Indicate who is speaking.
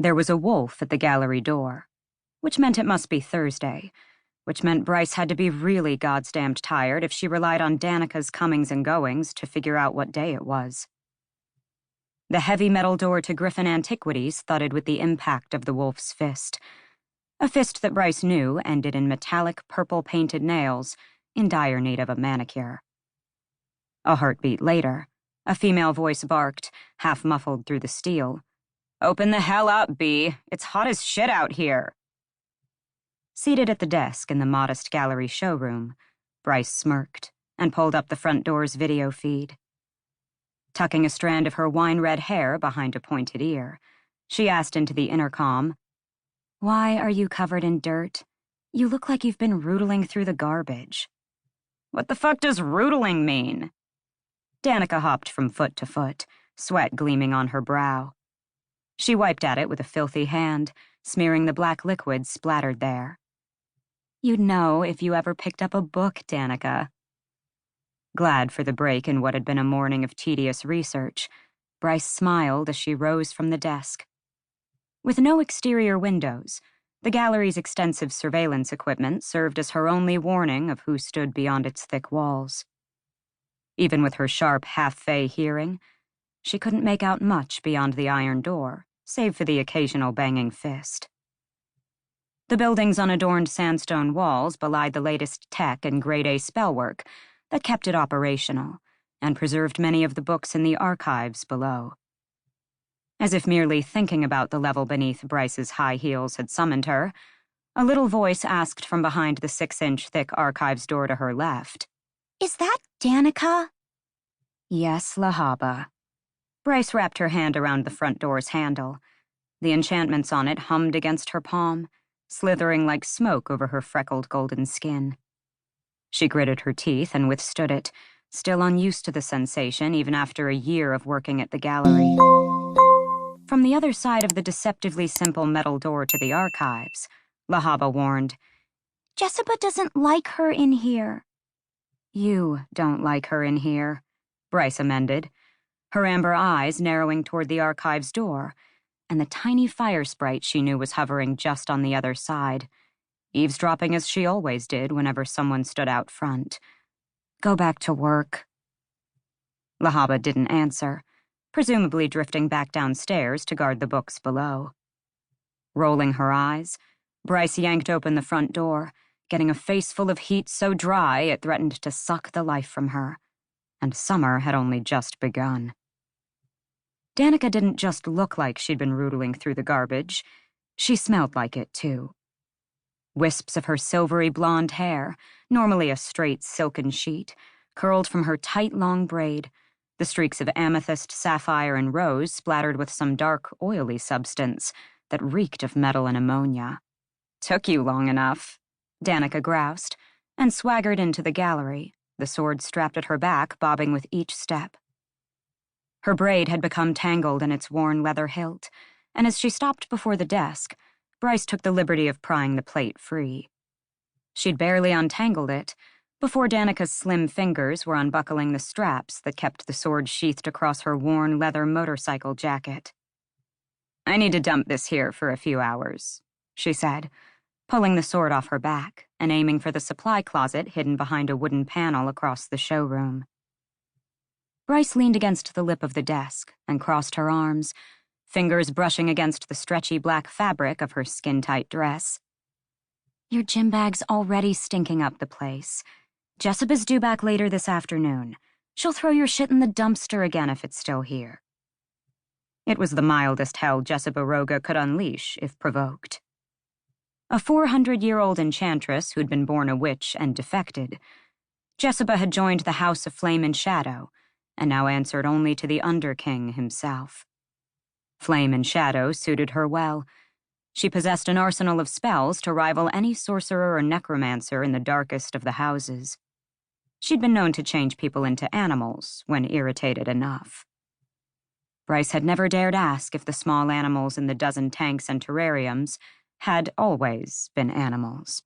Speaker 1: There was a wolf at the gallery door, which meant it must be Thursday, which meant Bryce had to be really goddamned tired if she relied on Danica's comings and goings to figure out what day it was. The heavy metal door to Griffin Antiquities thudded with the impact of the wolf's fist, a fist that Bryce knew ended in metallic purple-painted nails in dire need of a manicure. A heartbeat later, a female voice barked, half muffled through the steel. "Open the hell up, B. It's hot as shit out here." Seated at the desk in the modest gallery showroom, Bryce smirked and pulled up the front door's video feed. Tucking a strand of her wine-red hair behind a pointed ear, she asked into the intercom, "Why are you covered in dirt? You look like you've been rootling through the garbage." "What the fuck does rootling mean?" Danica hopped from foot to foot, sweat gleaming on her brow. She wiped at it with a filthy hand, smearing the black liquid splattered there. "You'd know if you ever picked up a book, Danica." Glad for the break in what had been a morning of tedious research, Bryce smiled as she rose from the desk. With no exterior windows, the gallery's extensive surveillance equipment served as her only warning of who stood beyond its thick walls. Even with her sharp half-Fae hearing, she couldn't make out much beyond the iron door, save for the occasional banging fist. The building's unadorned sandstone walls belied the latest tech and grade-A spellwork that kept it operational and preserved many of the books in the archives below. As if merely thinking about the level beneath Bryce's high heels had summoned her, a little voice asked from behind the 6-inch thick archives door to her left, "Is that Danica?" "Yes, Lahaba." Bryce wrapped her hand around the front door's handle. The enchantments on it hummed against her palm, slithering like smoke over her freckled golden skin. She gritted her teeth and withstood it, still unused to the sensation even after a year of working at the gallery. From the other side of the deceptively simple metal door to the archives, Lahaba warned, "Jessica doesn't like her in here." "You don't like her in here," Bryce amended, her amber eyes narrowing toward the archives door, and the tiny fire sprite she knew was hovering just on the other side, eavesdropping as she always did whenever someone stood out front. "Go back to work." Lahaba didn't answer, presumably drifting back downstairs to guard the books below. Rolling her eyes, Bryce yanked open the front door, getting a face full of heat so dry it threatened to suck the life from her, and summer had only just begun. Danica didn't just look like she'd been rootling through the garbage, she smelled like it, too. Wisps of her silvery blonde hair, normally a straight silken sheet, curled from her tight long braid, the streaks of amethyst, sapphire, and rose splattered with some dark, oily substance that reeked of metal and ammonia. "Took you long enough," Danica groused, and swaggered into the gallery, the sword strapped at her back bobbing with each step. Her braid had become tangled in its worn leather hilt, and as she stopped before the desk, Bryce took the liberty of prying the plait free. She'd barely untangled it before Danica's slim fingers were unbuckling the straps that kept the sword sheathed across her worn leather motorcycle jacket. "I need to dump this here for a few hours," she said, pulling the sword off her back and aiming for the supply closet hidden behind a wooden panel across the showroom. Bryce leaned against the lip of the desk and crossed her arms, fingers brushing against the stretchy black fabric of her skin-tight dress. "Your gym bag's already stinking up the place. Jessica's due back later this afternoon. She'll throw your shit in the dumpster again if it's still here." It was the mildest hell Jessica Roga could unleash if provoked. A 400-year-old enchantress who'd been born a witch and defected, Jessica had joined the House of Flame and Shadow and now answered only to the Underking himself. Flame and Shadow suited her well. She possessed an arsenal of spells to rival any sorcerer or necromancer in the darkest of the houses. She'd been known to change people into animals when irritated enough. Bryce had never dared ask if the small animals in the dozen tanks and terrariums had always been animals.